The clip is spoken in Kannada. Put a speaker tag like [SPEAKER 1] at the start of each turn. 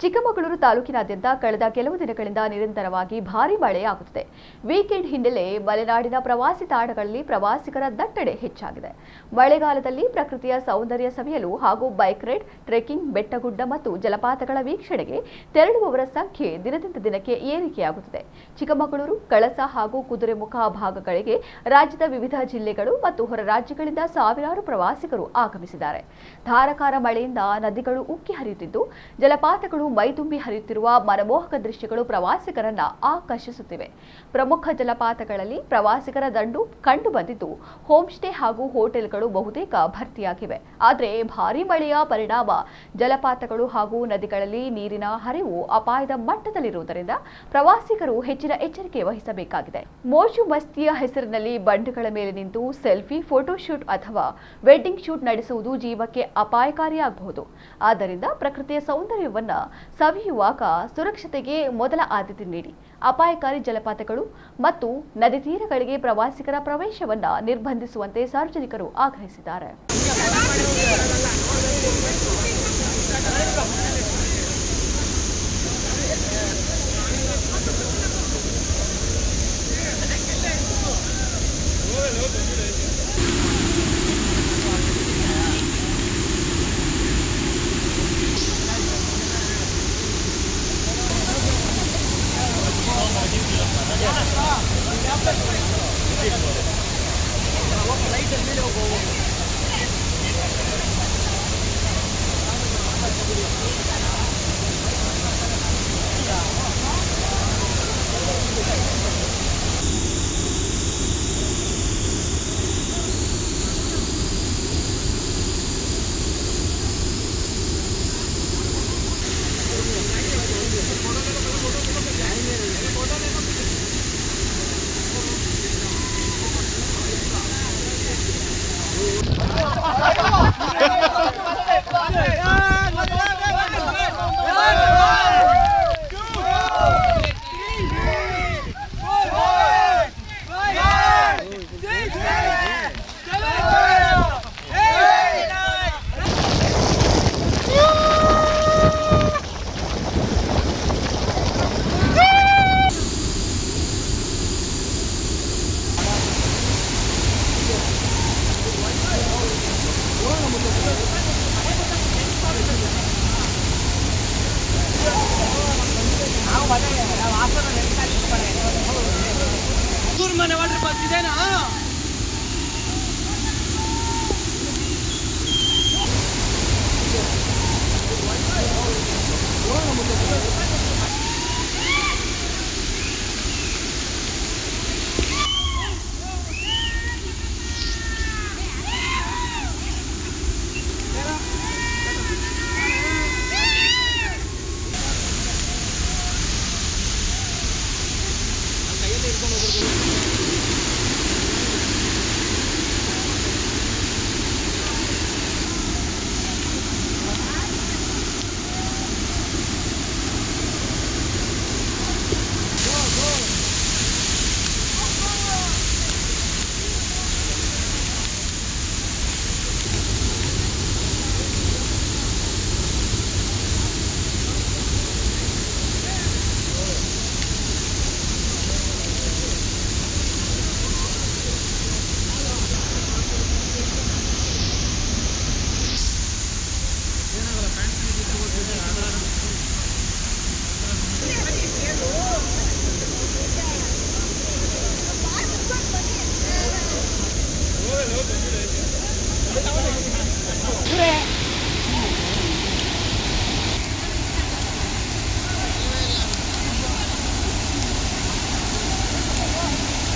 [SPEAKER 1] ಚಿಕ್ಕಮಗಳೂರು ತಾಲೂಕಿನಾದ್ಯಂತ ಕಳೆದ ಕೆಲವು ದಿನಗಳಿಂದ ನಿರಂತರವಾಗಿ ಭಾರೀ ಮಳೆಯಾಗುತ್ತಿದೆ. ವೀಕೆಂಡ್ ಹಿನ್ನೆಲೆ ಮಲೆನಾಡಿನ ಪ್ರವಾಸಿ ತಾಣಗಳಲ್ಲಿ ಪ್ರವಾಸಿಗರ ದಟ್ಟಣೆ ಹೆಚ್ಚಾಗಿದೆ. ಮಳೆಗಾಲದಲ್ಲಿ ಪ್ರಕೃತಿಯ ಸೌಂದರ್ಯ ಸವಿಯಲು ಹಾಗೂ ಬೈಕ್ ರೈಡ್, ಟ್ರೆಕ್ಕಿಂಗ್, ಬೆಟ್ಟಗುಡ್ಡ ಮತ್ತು ಜಲಪಾತಗಳ ವೀಕ್ಷಣೆಗೆ ತೆರಳುವವರ ಸಂಖ್ಯೆ ದಿನದಿಂದ ದಿನಕ್ಕೆ ಏರಿಕೆಯಾಗುತ್ತಿದೆ. ಚಿಕ್ಕಮಗಳೂರು, ಕಳಸ ಹಾಗೂ ಕುದುರೆಮುಖ ಭಾಗಗಳಿಗೆ ರಾಜ್ಯದ ವಿವಿಧ ಜಿಲ್ಲೆಗಳು ಮತ್ತು ಹೊರ ರಾಜ್ಯಗಳಿಂದ ಸಾವಿರಾರು ಪ್ರವಾಸಿಗರು ಆಗಮಿಸಿದ್ದಾರೆ. ಧಾರಾಕಾರ ಮಳೆಯಿಂದ ನದಿಗಳು ಉಕ್ಕಿ ಹರಿಯುತ್ತಿದ್ದು, ಜಲಪಾತಗಳು ಮೈದುಂಬಿ ಹರಿಯುತ್ತಿರುವ ಮನಮೋಹಕ ದೃಶ್ಯಗಳು ಪ್ರವಾಸಿಗರನ್ನ ಆಕರ್ಷಿಸುತ್ತಿವೆ. ಪ್ರಮುಖ ಜಲಪಾತಗಳಲ್ಲಿ ಪ್ರವಾಸಿಗರ ದಂಡು ಕಂಡು ಬಂದಿದ್ದು, ಹೋಮ್ ಸ್ಟೇ ಹಾಗೂ ಹೋಟೆಲ್ಗಳು ಬಹುತೇಕ ಭರ್ತಿಯಾಗಿವೆ. ಆದರೆ ಭಾರೀ ಮಳೆಯ ಪರಿಣಾಮ ಜಲಪಾತಗಳು ಹಾಗೂ ನದಿಗಳಲ್ಲಿ ನೀರಿನ ಹರಿವು ಅಪಾಯದ ಮಟ್ಟದಲ್ಲಿರುವುದರಿಂದ ಪ್ರವಾಸಿಗರು ಹೆಚ್ಚಿನ ಎಚ್ಚರಿಕೆ ವಹಿಸಬೇಕಾಗಿದೆ. ಮೋಜು ಮಸ್ತಿಯ ಹೆಸರಿನಲ್ಲಿ ಬಂಡೆಗಳ ಮೇಲೆ ನಿಂತು ಸೆಲ್ಫಿ, ಫೋಟೋಶೂಟ್ ಅಥವಾ ವೆಡ್ಡಿಂಗ್ ಶೂಟ್ ನಡೆಸುವುದು ಜೀವಕ್ಕೆ ಅಪಾಯಕಾರಿಯಾಗಬಹುದು. ಆದ್ದರಿಂದ ಪ್ರಕೃತಿಯ ಸೌಂದರ್ಯವನ್ನ ಸವಿಯುವಾಗ ಸುರಕ್ಷತೆಗೆ ಮೊದಲ ಆದ್ಯತೆ ನೀಡಿ. ಅಪಾಯಕಾರಿ ಜಲಪಾತಗಳು ಮತ್ತು ನದಿ ತೀರಗಳಿಗೆ ಪ್ರವಾಸಿಗರ ಪ್ರವೇಶವನ್ನ ನಿರ್ಬಂಧಿಸುವಂತೆ ಸಾರ್ವಜನಿಕರು ಆಗ್ರಹಿಸಿದ್ದಾರೆ.
[SPEAKER 2] ಮನೆ ವಾಟರ್ ಪಾರ್ಕ್ ಇದೆನಾ?